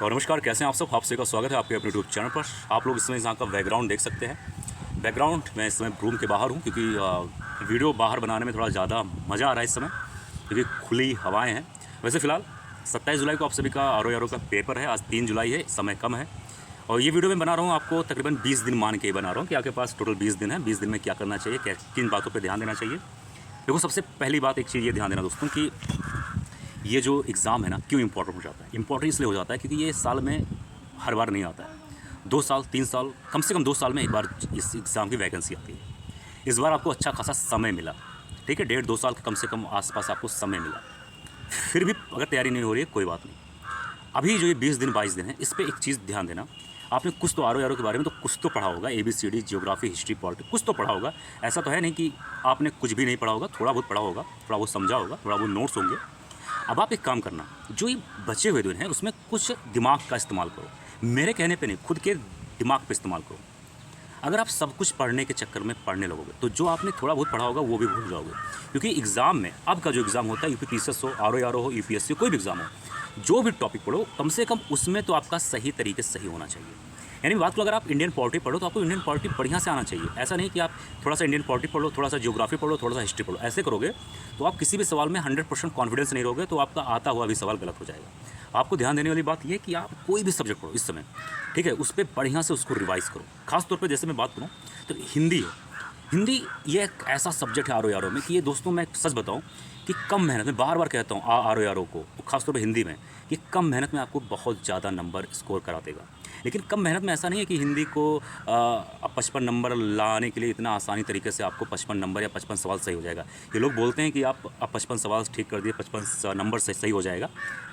और नमस्कार, कैसे हैं आप सब। आप सभी का स्वागत है आपके अपने यूट्यूब चैनल पर। आप लोग इस समय यहाँ का बैकग्राउंड देख सकते हैं। बैकग्राउंड मैं इस समय रूम के बाहर हूँ क्योंकि वीडियो बाहर बनाने में थोड़ा ज़्यादा मज़ा आ रहा है इस समय, क्योंकि खुली हवाएं हैं। वैसे फ़िलहाल 27 जुलाई को आप सभी का आर का पेपर है। आज 3 जुलाई है, समय कम है और ये वीडियो मैं बना रहा हूँ आपको तकरीबन 20 दिन मान के बना रहा हूँ कि आपके पास टोटल 20 दिन है। 20 दिन में क्या करना चाहिए, किन बातों पर ध्यान देना चाहिए। देखो, सबसे पहली बात एक चीज़ ये ध्यान देना दोस्तों कि ये जो एग्ज़ाम है ना, क्यों इम्पोर्टेंट हो जाता है। इम्पोर्टेंट इसलिए हो जाता है क्योंकि ये साल में हर बार नहीं आता है। 2 साल 3 साल, कम से कम 2 साल में एक बार इस एग्ज़ाम की वैकेंसी आती है। इस बार आपको अच्छा खासा समय मिला, ठीक है, 1.5-2 साल के कम से कम आसपास आपको समय मिला। फिर भी अगर तैयारी नहीं हो रही है, कोई बात नहीं। अभी जो ये 20 दिन 22 दिन है, इस पर एक चीज़ ध्यान देना। आपने कुछ तो आर के बारे में तो कुछ तो पढ़ा होगा, ABCD, जियोग्राफी, हिस्ट्री, पॉलिटिक्स, कुछ तो पढ़ा होगा। ऐसा तो है नहीं कि आपने कुछ भी नहीं पढ़ा होगा। थोड़ा बहुत पढ़ा होगा, थोड़ा बहुत समझा होगा, थोड़ा बहुत नोट्स होंगे। अब आप एक काम करना, जो ये बचे हुए दिन हैं उसमें कुछ दिमाग का इस्तेमाल करो। मेरे कहने पे नहीं, खुद के दिमाग पे इस्तेमाल करो। अगर आप सब कुछ पढ़ने के चक्कर में पढ़ने लगोगे तो जो आपने थोड़ा बहुत पढ़ा होगा वो भी भूल जाओगे। क्योंकि एग्ज़ाम में, अब का जो एग्ज़ाम होता है, UPPCS हो, ROR हो, UPSC, कोई भी एग्ज़ाम हो, जो भी टॉपिक पढ़ो कम से कम उसमें तो आपका सही तरीके से सही होना चाहिए। यानी बात को, अगर आप इंडियन पॉलिटी पढ़ो तो आपको इंडियन पॉलिटी बढ़िया से आना चाहिए। ऐसा नहीं कि आप थोड़ा सा इंडियन पॉलिटी पढ़ो, थोड़ा सा जियोग्राफी पढ़ो, थोड़ा सा हिस्ट्री पढ़ो। ऐसे करोगे तो आप किसी भी सवाल में 100% कॉन्फिडेंस नहीं रहोगे, तो आपका आता हुआ भी सवाल गलत हो जाएगा। आपको ध्यान देने वाली बात यह कि आप कोई भी सब्जेक्ट पढ़ो इस समय, ठीक है, उस पर बढ़िया से उसको रिवाइज़ करो। खासतौर पर जैसे मैं बात करूँ तो हिंदी है। हिंदी ये एक ऐसा सब्जेक्ट है ROR में कि ये दोस्तों, मैं सच बताऊँ कि कम मेहनत में, बार बार कहता हूँ ROR को, खासतौर पर हिंदी में, कि कम मेहनत में आपको बहुत ज़्यादा नंबर स्कोर करा देगा। लेकिन कम मेहनत में ऐसा नहीं है कि हिंदी को 55 नंबर लाने के लिए इतना आसानी तरीके से आपको 55 नंबर या 55 सवाल सही हो जाएगा। ये लोग बोलते हैं कि आप 55 सवाल ठीक कर दिए, 55 नंबर से सही हो जाएगा।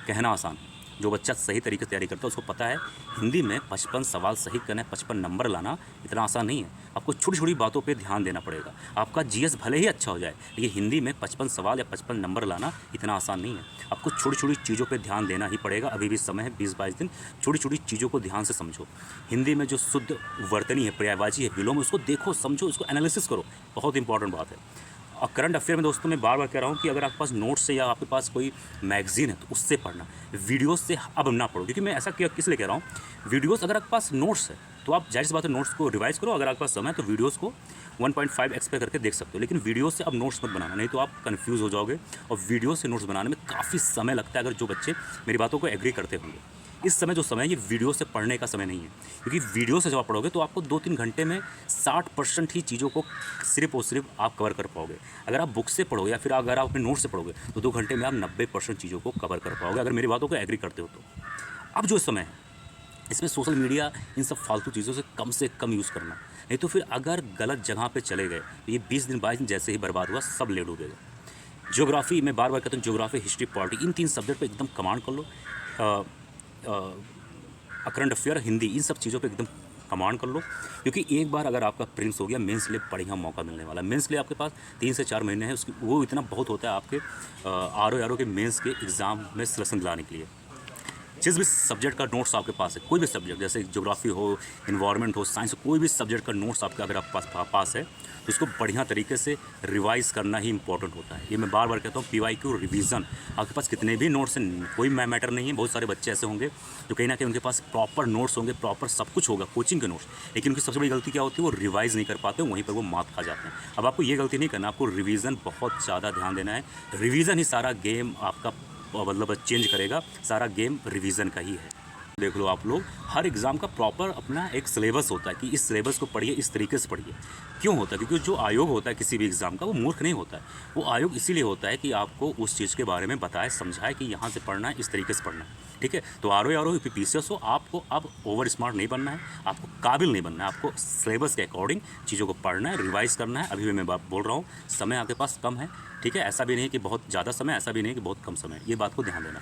कहना आसान, जो बच्चा सही तरीके से तैयारी करता है उसको पता है हिंदी में 55 सवाल सही करना, 55 नंबर लाना इतना आसान नहीं है। आपको छोटी छोटी बातों पे ध्यान देना पड़ेगा। आपका GS भले ही अच्छा हो जाए, लेकिन हिंदी में 55 सवाल या 55 नंबर लाना इतना आसान नहीं है। आपको छोटी छोटी चीज़ों पे ध्यान देना ही पड़ेगा। अभी भी समय है, 20-22 दिन। छोटी छोटी चीज़ों को ध्यान से समझो। हिंदी में जो शुद्ध वर्तनी है, पर्यायवाची है, विलोम, उसको देखो, समझो, उसको एनालिसिस करो। बहुत इंपॉर्टेंट बात है। और करंट अफेयर में दोस्तों मैं बार बार कह रहा हूँ कि अगर आपके पास नोट्स है या आपके पास कोई मैगजीन है तो उससे पढ़ना, वीडियोस से अब ना पढ़ो। क्योंकि मैं ऐसा किस लिए कह रहा हूँ, वीडियोस अगर आपके पास नोट्स है तो आप जाहिर सी बात है नोट्स को रिवाइज करो। अगर आपके पास समय है तो वीडियोस को 1.5x पे करके देख सकते हो। लेकिन वीडियो से अब नोट्स मत बनाना, नहीं तो आप कन्फ्यूज़ हो जाओगे। और वीडियो से नोट्स बनाने में काफ़ी समय लगता है, अगर जो बच्चे मेरी बातों को एग्री करते होंगे। इस समय जो समय है ये वीडियो से पढ़ने का समय नहीं है, क्योंकि वीडियो से जब आप पढ़ोगे तो आपको 2-3 घंटे में 60% ही चीज़ों को सिर्फ और सिर्फ आप कवर कर पाओगे। अगर आप बुक से पढ़ोगे या फिर अगर आप अपने नोट से पढ़ोगे तो 2 घंटे में आप 90% चीज़ों को कवर कर पाओगे, अगर मेरी बातों को एग्री करते हो तो। अब जो समय है इसमें सोशल मीडिया, इन सब फालतू चीज़ों से कम यूज़ करना, नहीं तो फिर अगर गलत जगह पे चले गए तो ये 20 दिन 22 दिन जैसे ही बर्बाद हुआ, सब ले डूबेगा। ज्योग्राफी, मैं बार बार कहता हूँ, ज्योग्राफी, हिस्ट्री, पॉलिटी, इन 3 सब्जेक्ट पे एकदम कमांड कर लो। करंट अफेयर, हिंदी, इन सब चीज़ों पे एकदम कमांड कर लो। क्योंकि एक बार अगर आपका प्रिंस हो गया, मेंस के लिए बढ़िया मौका मिलने वाला है। मेंस के लिए आपके पास 3 से 4 महीने हैं, उसकी वो इतना बहुत होता है आपके ROR के मेंस के एग्ज़ाम में सिलेक्शन दिलाने के लिए। जिस भी सब्जेक्ट का नोट्स आपके पास है, कोई भी सब्जेक्ट, जैसे ज्योग्राफी हो, इन्वायरमेंट हो, साइंस हो, कोई भी सब्जेक्ट का नोट्स आपका अगर आपके पास है तो उसको बढ़िया तरीके से रिवाइज़ करना ही इंपॉर्टेंट होता है। ये मैं बार बार कहता हूँ, PYQ रिवीजन। आपके पास कितने भी नोट्स हैं, कोई मैटर नहीं है। बहुत सारे बच्चे ऐसे होंगे जो कहीं ना कहीं उनके पास प्रॉपर नोट्स होंगे, प्रॉपर सब कुछ होगा, कोचिंग के नोट्स, लेकिन उनकी सबसे बड़ी गलती क्या होती है, वो रिवाइज़ नहीं कर पाते, वहीं पर वो मात खा जाते हैं। अब आपको ये गलती नहीं करना, आपको रिवीजन बहुत ज़्यादा ध्यान देना है। रिवीजन ही सारा गेम आपका मतलब चेंज करेगा। सारा गेम रिवीजन का ही है। देख लो आप लोग, हर एग्ज़ाम का प्रॉपर अपना एक सिलेबस होता है कि इस सिलेबस को पढ़िए, इस तरीके से पढ़िए। क्यों होता है? क्योंकि जो आयोग होता है किसी भी एग्ज़ाम का, वो मूर्ख नहीं होता है। वो आयोग इसीलिए होता है कि आपको उस चीज़ के बारे में बताए, समझाए कि यहाँ से पढ़ना है, इस तरीके से पढ़ना है, ठीक है। तो ROR हो, UPPCS हो, आपको अब ओवर स्मार्ट नहीं बनना है, आपको काबिल नहीं बनना है। आपको सिलेबस के अकॉर्डिंग चीज़ों को पढ़ना है, रिवाइज़ करना है। अभी भी मैं बात बोल रहा हूँ, समय आपके पास कम है, ठीक है। ऐसा भी नहीं कि बहुत ज़्यादा समय, ऐसा भी नहीं कि बहुत कम समय, ये बात को ध्यान देना।